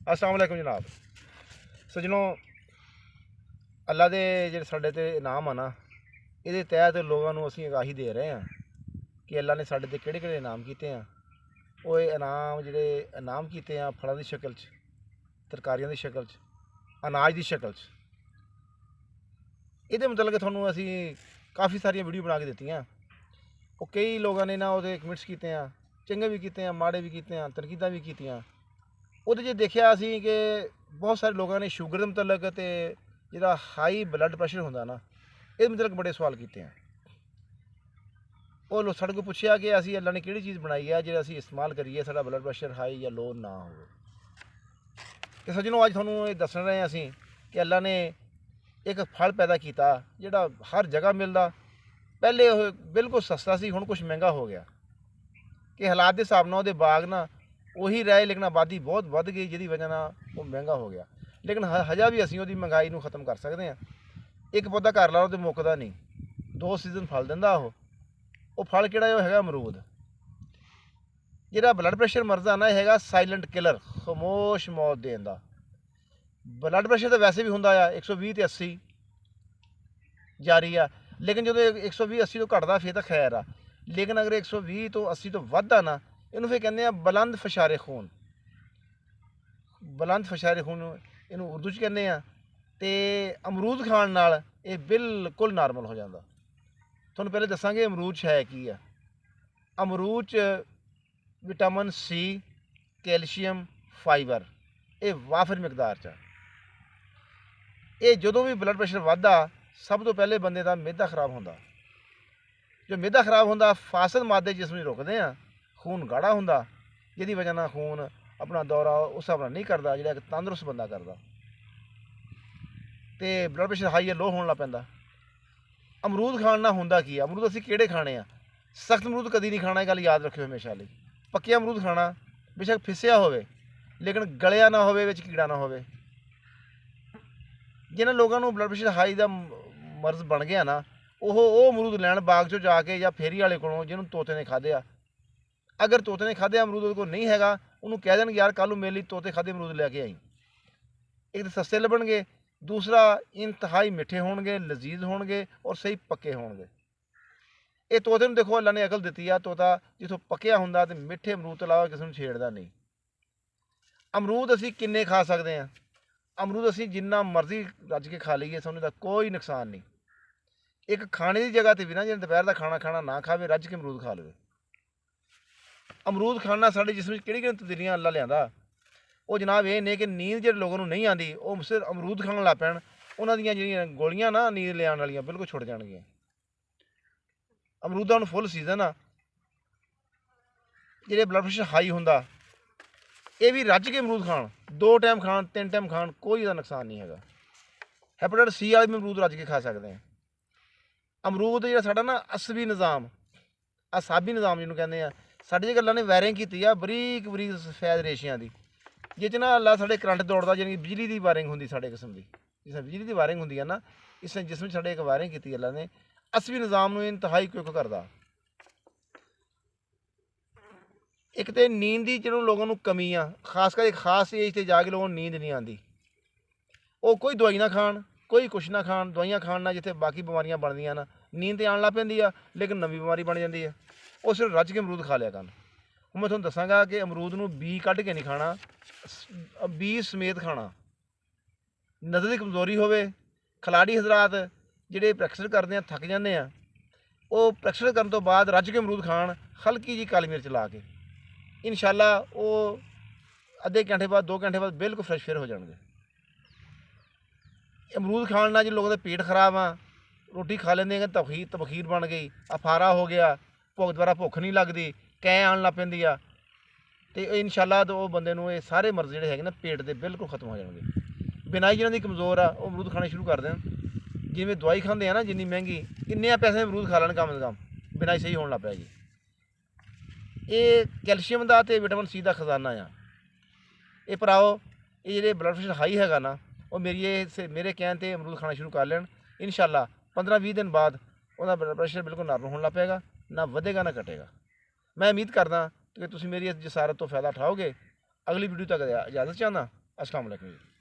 अस्सलाम वालेकुम जनाब। सजनों, अल्लाह के ਜਿਹੜੇ ਸਾਡੇ ਤੇ ਇਨਾਮ ਆ ਨਾ, ਇਹਦੇ ਤਹਿਤ ਲੋਕਾਂ ਨੂੰ ਅਸੀਂ ਆਗਾਹੀ ਦੇ ਰਹੇ ਹਾਂ ਕਿ ਅੱਲਾ ਨੇ ਸਾਡੇ ਤੇ ਕਿਹੜੇ ਕਿਹੜੇ ਇਨਾਮ ਕੀਤੇ ਆ। ਉਹ ਇਨਾਮ ਜਿਹੜੇ ਇਨਾਮ ਕੀਤੇ ਆ ਫਲਾਂ ਦੀ ਸ਼ਕਲ 'ਚ, ਤਰਕਾਰੀਆਂ ਦੀ ਸ਼ਕਲ 'ਚ, ਅਨਾਜ ਦੀ ਸ਼ਕਲ 'ਚ। ਇਹਦੇ ਮੁਤਲਕ ਤੁਹਾਨੂੰ ਅਸੀਂ ਕਾਫੀ ਸਾਰੀਆਂ ਵੀਡੀਓ ਬਣਾ ਕੇ ਦਿੱਤੀਆਂ। ਉਹ ਕਈ ਲੋਕਾਂ ਨੇ ਨਾ ਉਹਦੇ ਕਮੈਂਟਸ ਕੀਤੇ ਆ, ਚੰਗੇ ਵੀ ਕੀਤੇ ਆ, ਮਾੜੇ ਵੀ ਕੀਤੇ ਆ, ਤਨਕੀਦਾਂ ਵੀ ਕੀਤੀਆਂ। ਉਹਦੇ 'ਚ ਦੇਖਿਆ ਅਸੀਂ ਕਿ ਬਹੁਤ ਸਾਰੇ ਲੋਕਾਂ ਨੇ ਸ਼ੂਗਰ ਦੇ ਮੁਤਲਕ ਅਤੇ ਜਿਹੜਾ ਹਾਈ ਬਲੱਡ ਪ੍ਰੈਸ਼ਰ ਹੁੰਦਾ ਨਾ, ਇਹਦੇ ਮੁਤਲਕ ਬੜੇ ਸਵਾਲ ਕੀਤੇ ਆ। ਉਹ ਸਾਡੇ ਕੋਲ ਪੁੱਛਿਆ ਕਿ ਅਸੀਂ ਅੱਲਾ ਨੇ ਕਿਹੜੀ ਚੀਜ਼ ਬਣਾਈ ਹੈ ਜਿਹੜਾ ਅਸੀਂ ਇਸਤੇਮਾਲ ਕਰੀਏ ਸਾਡਾ ਬਲੱਡ ਪ੍ਰੈਸ਼ਰ ਹਾਈ ਜਾਂ ਲੋ ਨਾ ਹੋਵੇ। ਅਤੇ ਸੱਜਣੋ, ਅੱਜ ਤੁਹਾਨੂੰ ਇਹ ਦੱਸ ਰਹੇ ਹਾਂ ਅਸੀਂ ਕਿ ਅੱਲਾ ਨੇ ਇੱਕ ਫਲ ਪੈਦਾ ਕੀਤਾ ਜਿਹੜਾ ਹਰ ਜਗ੍ਹਾ ਮਿਲਦਾ। ਪਹਿਲੇ ਉਹ ਬਿਲਕੁਲ ਸਸਤਾ ਸੀ, ਹੁਣ ਕੁਛ ਮਹਿੰਗਾ ਹੋ ਗਿਆ ਕਿ ਹਾਲਾਤ ਦੇ ਹਿਸਾਬ ਨਾਲ ਉਹਦੇ ਬਾਗ ਨਾ ਉਹੀ ਰਹੇ, ਲੇਕਿਨ ਆਬਾਦੀ ਬਹੁਤ ਵੱਧ ਗਈ ਜਿਹਦੀ ਵਜ੍ਹਾ ਨਾਲ ਉਹ ਮਹਿੰਗਾ ਹੋ ਗਿਆ। ਲੇਕਿਨ ਹਜੇ ਵੀ ਅਸੀਂ ਉਹਦੀ ਮਹਿੰਗਾਈ ਨੂੰ ਖ਼ਤਮ ਕਰ ਸਕਦੇ ਹਾਂ। ਇੱਕ ਪੌਦਾ ਘਰ ਲਾ ਲਓ ਤਾਂ ਮੁੱਕਦਾ ਨਹੀਂ, 2 ਸੀਜ਼ਨ ਫਲ ਦਿੰਦਾ ਉਹ ਫਲ ਕਿਹੜਾ ਉਹ ਹੈਗਾ ਅਮਰੂਦ। ਜਿਹੜਾ ਬਲੱਡ ਪ੍ਰੈਸ਼ਰ ਮਰਜ਼ਾ ਨਾ, ਇਹ ਹੈਗਾ ਸਾਇਲੈਂਟ ਕਿਲਰ, ਖਾਮੋਸ਼ ਮੌਤ ਦੇਣ ਦਾ। ਬਲੱਡ ਪ੍ਰੈਸ਼ਰ ਤਾਂ ਵੈਸੇ ਵੀ ਹੁੰਦਾ ਆ 120 ਤੇ 80 ਜਾਰੀ ਆ, ਲੇਕਿਨ ਜਦੋਂ 120-80 ਤੋਂ ਘਟਦਾ ਫਿਰ ਤਾਂ ਖੈਰ ਆ। ਲੇਕਿਨ ਅਗਰ 120 ਤੋਂ 80 ਤੋਂ ਵੱਧਦਾ ਨਾ, ਇਹਨੂੰ ਫਿਰ ਕਹਿੰਦੇ ਆ ਬੁਲੰਦ ਫਸ਼ਾਰੇ ਖੂਨ। ਬੁਲੰਦ ਫਸ਼ਾਰੇ ਖੂਨ ਇਹਨੂੰ ਉਰਦੂ 'ਚ ਕਹਿੰਦੇ ਆ। ਅਤੇ ਅਮਰੂਦ ਖਾਣ ਨਾਲ ਇਹ ਬਿਲਕੁਲ ਨਾਰਮਲ ਹੋ ਜਾਂਦਾ। ਤੁਹਾਨੂੰ ਪਹਿਲੇ ਦੱਸਾਂਗੇ ਅਮਰੂਦ 'ਚ ਹੈ ਕੀ ਆ। ਅਮਰੂਦ 'ਚ ਵਿਟਾਮਿਨ ਸੀ, ਕੈਲਸ਼ੀਅਮ, ਫਾਈਬਰ ਇਹ ਵਾਫਰ ਮਿਕਦਾਰ 'ਚ ਆ। ਇਹ ਜਦੋਂ ਵੀ ਬਲੱਡ ਪ੍ਰੈਸ਼ਰ ਵੱਧਦਾ, ਸਭ ਤੋਂ ਪਹਿਲੇ ਬੰਦੇ ਦਾ ਮਿਹਦਾ ਖਰਾਬ ਹੁੰਦਾ। ਜੋ ਮਿਹਦਾ ਖਰਾਬ ਹੁੰਦਾ, ਫਾਸਦ ਮਾਦੇ ਜਿਸਮ ਨੂੰ ਰੁਕਦੇ ਆ, ਖੂਨ ਗਾੜਾ ਹੁੰਦਾ, ਜਿਹਦੀ ਵਜ੍ਹਾ ਨਾਲ ਖੂਨ ਆਪਣਾ ਦੌਰਾ ਉਸ ਹਿਸਾਬ ਨਾਲ ਨਹੀਂ ਕਰਦਾ ਜਿਹੜਾ ਇੱਕ ਤੰਦਰੁਸਤ ਬੰਦਾ ਕਰਦਾ, ਅਤੇ ਬਲੱਡ ਪ੍ਰੈਸ਼ਰ ਹਾਈ ਜਾਂ ਲੋ ਹੋਣ ਲੱਗ ਪੈਂਦਾ। ਅਮਰੂਦ ਖਾਣ ਨਾਲ ਹੁੰਦਾ ਕੀ ਆ? ਅਮਰੂਦ ਅਸੀਂ ਕਿਹੜੇ ਖਾਣੇ ਆ? ਸਖਤ ਅਮਰੂਦ ਕਦੀ ਨਹੀਂ ਖਾਣਾ, ਇਹ ਗੱਲ ਯਾਦ ਰੱਖਿਓ ਹਮੇਸ਼ਾ ਲਈ। ਪੱਕਿਆ ਅਮਰੂਦ ਖਾਣਾ, ਬੇਸ਼ੱਕ ਫਿਸਿਆ ਹੋਵੇ ਲੇਕਿਨ ਗਲਿਆ ਨਾ ਹੋਵੇ, ਵਿੱਚ ਕੀੜਾ ਨਾ ਹੋਵੇ। ਜਿਹਨਾਂ ਲੋਕਾਂ ਨੂੰ ਬਲੱਡ ਪ੍ਰੈਸ਼ਰ ਹਾਈ ਦਾ ਮਰਜ਼ ਬਣ ਗਿਆ ਨਾ, ਉਹ ਅਮਰੂਦ ਲੈਣ ਬਾਗ 'ਚੋਂ ਜਾ ਕੇ ਜਾਂ ਫੇਰੀ ਵਾਲੇ ਕੋਲੋਂ ਜਿਹਨੂੰ ਤੋਤੇ ਨੇ ਖਾਧੇ ਆ। ਅਗਰ ਤੋਤੇ ਨੇ ਖਾਧੇ ਅਮਰੂਦ ਉਹਦੇ ਕੋਲ ਨਹੀਂ ਹੈਗਾ, ਉਹਨੂੰ ਕਹਿ ਦੇਣਗੇ ਯਾਰ ਕੱਲ੍ਹ ਨੂੰ ਮੇਰੇ ਲਈ ਤੋਤੇ ਖਾਧੇ ਅਮਰੂਦ ਲੈ ਕੇ ਆਈ। ਇੱਕ ਤਾਂ ਸਸਤੇ ਲੱਭਣਗੇ, ਦੂਸਰਾ ਇੰਤਹਾਈ ਮਿੱਠੇ ਹੋਣਗੇ, ਲਜ਼ੀਜ਼ ਹੋਣਗੇ ਔਰ ਸਹੀ ਪੱਕੇ ਹੋਣਗੇ। ਇਹ ਤੋਤੇ ਨੂੰ ਦੇਖੋ ਅੱਲਾ ਨੇ ਅਕਲ ਦਿੱਤੀ ਆ। ਤੋਤਾ ਜਿੱਥੋਂ ਪੱਕਿਆ ਹੁੰਦਾ ਅਤੇ ਮਿੱਠੇ ਅਮਰੂਦ ਤੋਂ ਇਲਾਵਾ ਕਿਸੇ ਨੂੰ ਛੇੜਦਾ ਨਹੀਂ। ਅਮਰੂਦ ਅਸੀਂ ਕਿੰਨੇ ਖਾ ਸਕਦੇ ਹਾਂ? ਅਮਰੂਦ ਅਸੀਂ ਜਿੰਨਾ ਮਰਜ਼ੀ ਰੱਜ ਕੇ ਖਾ ਲਈਏ, ਸਾਨੂੰ ਇਹਦਾ ਕੋਈ ਨੁਕਸਾਨ ਨਹੀਂ। ਇੱਕ ਖਾਣੇ ਦੀ ਜਗ੍ਹਾ 'ਤੇ ਵੀ ਨਾ, ਜਿਹਨੇ ਦੁਪਹਿਰ ਦਾ ਖਾਣਾ ਨਾ ਖਾਵੇ, ਰੱਜ ਕੇ ਅਮਰੂਦ ਖਾ ਲਵੇ। ਅਮਰੂਦ ਖਾਣ ਨਾਲ ਸਾਡੇ ਜਿਸਮ ਵਿੱਚ ਕਿਹੜੀਆਂ ਤਬਦੀਲੀਆਂ ਅੱਲਾ ਲਿਆਂਦਾ, ਉਹ ਜਨਾਬ ਇਹ ਨੇ ਕਿ ਨੀਂਦ ਜਿਹੜੇ ਲੋਕਾਂ ਨੂੰ ਨਹੀਂ ਆਉਂਦੀ, ਉਹ ਸਿਰਫ ਅਮਰੂਦ ਖਾਣ ਲੱਗ ਪੈਣ, ਉਹਨਾਂ ਦੀਆਂ ਜਿਹੜੀਆਂ ਗੋਲੀਆਂ ਨਾ ਨੀਂਦ ਲਿਆਉਣ ਵਾਲੀਆਂ ਬਿਲਕੁਲ ਛੁੱਟ ਜਾਣਗੀਆਂ। ਅਮਰੂਦਾਂ ਨੂੰ ਫੁੱਲ ਸੀਜ਼ਨ ਆ। ਜਿਹੜੇ ਬਲੱਡ ਪ੍ਰੈਸ਼ਰ ਹਾਈ ਹੁੰਦਾ, ਇਹ ਵੀ ਰੱਜ ਕੇ ਅਮਰੂਦ ਖਾਣ, 2 ਟਾਈਮ ਖਾਣ, 3 ਟਾਈਮ ਖਾਣ, ਕੋਈ ਇਹਦਾ ਨੁਕਸਾਨ ਨਹੀਂ ਹੈਗਾ। ਹੈਪੇਟਾਈਟਸ ਸੀ ਵਾਲੇ ਵੀ ਅਮਰੂਦ ਰੱਜ ਕੇ ਖਾ ਸਕਦੇ ਹਾਂ। ਅਮਰੂਦ ਜਿਹੜਾ ਸਾਡਾ ਨਾ ਅਸਬੀ ਨਿਜ਼ਾਮ, ਅਸਾਬੀ ਨਿਜ਼ਾਮ ਜਿਹਨੂੰ ਕਹਿੰਦੇ ਆ, ਸਾਡੇ ਜੇ ਗੱਲਾਂ ਨੇ ਵਾਇਰਿੰਗ ਕੀਤੀ ਆ ਬਰੀਕ ਬਰੀਕ ਸਫੈਦ ਰੇਸ਼ਿਆਂ ਦੀ, ਜਿਹ 'ਚ ਨਾ ਅੱਲਾ ਸਾਡੇ ਕਰੰਟ ਦੌੜਦਾ, ਜਾਣੀ ਬਿਜਲੀ ਦੀ ਵਾਇਰਿੰਗ ਹੁੰਦੀ ਸਾਡੇ ਕਿਸਮ ਦੀ। ਜਿਸ ਤਰ੍ਹਾਂ ਬਿਜਲੀ ਦੀ ਵਾਇਰਿੰਗ ਹੁੰਦੀ ਆ ਨਾ, ਇਸ ਤਰ੍ਹਾਂ ਜਿਸਮ 'ਚ ਸਾਡੇ ਇੱਕ ਵਾਇਰਿੰਗ ਕੀਤੀ ਅੱਲਾ ਨੇ, ਅਸਬੀ ਨਿਜ਼ਾਮ ਨੂੰ ਇੰਤਹਾਈ ਕੁਇਕ ਕਰਦਾ। ਇੱਕ ਤਾਂ ਨੀਂਦ ਦੀ ਜਿਹਨੂੰ ਲੋਕਾਂ ਨੂੰ ਕਮੀ ਆ, ਖਾਸ ਕਰਕੇ ਖਾਸ ਏਜ 'ਤੇ ਜਾ ਕੇ ਲੋਕਾਂ ਨੂੰ ਨੀਂਦ ਨਹੀਂ ਆਉਂਦੀ, ਉਹ ਕੋਈ ਦਵਾਈ ਨਾ ਖਾਣ, ਕੋਈ ਕੁਛ ਨਾ ਖਾਣ। ਦਵਾਈਆਂ ਖਾਣ ਨਾਲ ਜਿੱਥੇ ਬਾਕੀ ਬਿਮਾਰੀਆਂ ਬਣਦੀਆਂ ਨਾ, ਨੀਂਦ ਤਾਂ ਆਉਣ ਲੱਗ ਪੈਂਦੀ ਆ, ਲੇਕਿਨ ਨਵੀਂ ਬਿਮਾਰੀ ਬਣ ਜਾਂਦੀ ਆ। ਉਹ ਸਿਰਫ ਰੱਜ ਕੇ ਅਮਰੂਦ ਖਾ ਲਿਆ ਕਰਨ। ਹੁਣ ਮੈਂ ਤੁਹਾਨੂੰ ਦੱਸਾਂਗਾ ਕਿ ਅਮਰੂਦ ਨੂੰ ਬੀ ਕੱਢ ਕੇ ਨਹੀਂ ਖਾਣਾ, ਬੀ ਸਮੇਤ ਖਾਣਾ। ਨਜ਼ਰ ਦੀ ਕਮਜ਼ੋਰੀ ਹੋਵੇ, ਖਿਲਾੜੀ ਹਜ਼ਰਾਤ ਜਿਹੜੇ ਪ੍ਰੈਕਟਿਸ ਕਰਦੇ ਆ ਥੱਕ ਜਾਂਦੇ ਆ, ਉਹ ਪ੍ਰੈਕਟਿਸ ਕਰਨ ਤੋਂ ਬਾਅਦ ਰੱਜ ਕੇ ਅਮਰੂਦ ਖਾਣ, ਹਲਕੀ ਜਿਹੀ ਕਾਲੀ ਮਿਰਚ ਲਾ ਕੇ। ਇਨਸ਼ਾਅੱਲਾ ਉਹ ਅੱਧੇ ਘੰਟੇ ਬਾਅਦ, 2 ਘੰਟੇ ਬਾਅਦ ਬਿਲਕੁਲ ਫਰੈਸ਼ ਫਿਰ ਹੋ ਜਾਣਗੇ। ਅਮਰੂਦ ਖਾਣ ਨਾਲ ਜੇ ਲੋਕਾਂ ਦਾ ਪੇਟ ਖਰਾਬ ਆ, ਰੋਟੀ ਖਾ ਲੈਂਦੇ ਆ, ਤਬਖੀਰ ਬਣ ਗਈ, ਅਫਾਰਾ ਹੋ ਗਿਆ, ਦੁਬਾਰਾ ਭੁੱਖ ਨਹੀਂ ਲੱਗਦੀ, ਕੈਂ ਆਉਣ ਲੱਗ ਪੈਂਦੀ ਆ, ਅਤੇ ਇਨਸ਼ਾਅੱਲਾ ਉਹ ਬੰਦੇ ਨੂੰ ਇਹ ਸਾਰੇ ਮਰਜ਼ ਜਿਹੜੇ ਹੈਗੇ ਨਾ ਪੇਟ ਦੇ ਬਿਲਕੁਲ ਖਤਮ ਹੋ ਜਾਣਗੇ। ਬਿਨਾਈ ਜਿਹਨਾਂ ਦੀ ਕਮਜ਼ੋਰ ਆ, ਉਹ ਅਮਰੂਦ ਖਾਣੇ ਸ਼ੁਰੂ ਕਰ ਦੇਣ। ਜਿਵੇਂ ਦਵਾਈ ਖਾਂਦੇ ਆ ਨਾ ਜਿੰਨੀ ਮਹਿੰਗੀ, ਕਿੰਨੇ ਪੈਸੇ ਅਮਰੂਦ ਖਾ ਲੈਣ ਕਮ ਸੇ ਕਮ, ਬਿਨਾਈ ਸਹੀ ਹੋਣ ਲੱਗ ਪਿਆ ਜੀ। ਇਹ ਕੈਲਸ਼ੀਅਮ ਦਾ ਅਤੇ ਵਿਟਾਮਿਨ ਸੀ ਦਾ ਖਜ਼ਾਨਾ ਆ। ਇਹ ਭਰਾਓ, ਇਹ ਜਿਹੜੇ ਬਲੱਡ ਪ੍ਰੈਸ਼ਰ ਹਾਈ ਹੈਗਾ ਨਾ, ਉਹ ਮੇਰੇ ਕਹਿਣ 'ਤੇ ਅਮਰੂਦ ਖਾਣਾ ਸ਼ੁਰੂ ਕਰ ਲੈਣ। ਇਨਸ਼ਾਅੱਲਾ 15-20 ਦਿਨ ਬਾਅਦ ਉਹਦਾ ਬਲੱਡ ਪ੍ਰੈਸ਼ਰ ਬਿਲਕੁਲ ਨਾਰਮਲ ਹੋਣ ਲੱਗ ਪਏਗਾ, ਨਾ ਵਧੇਗਾ ਨਾ ਘਟੇਗਾ। ਮੈਂ ਉਮੀਦ ਕਰਦਾ ਕਿ ਤੁਸੀਂ ਮੇਰੀ ਇਸ ਜਸਾਰਤ ਤੋਂ ਫਾਇਦਾ ਉਠਾਓਗੇ। ਅਗਲੀ ਵੀਡੀਓ ਤੱਕ ਇਜਾਜ਼ਤ ਚਾਹੁੰਦਾ। अस्सलाम वालेकुम जी।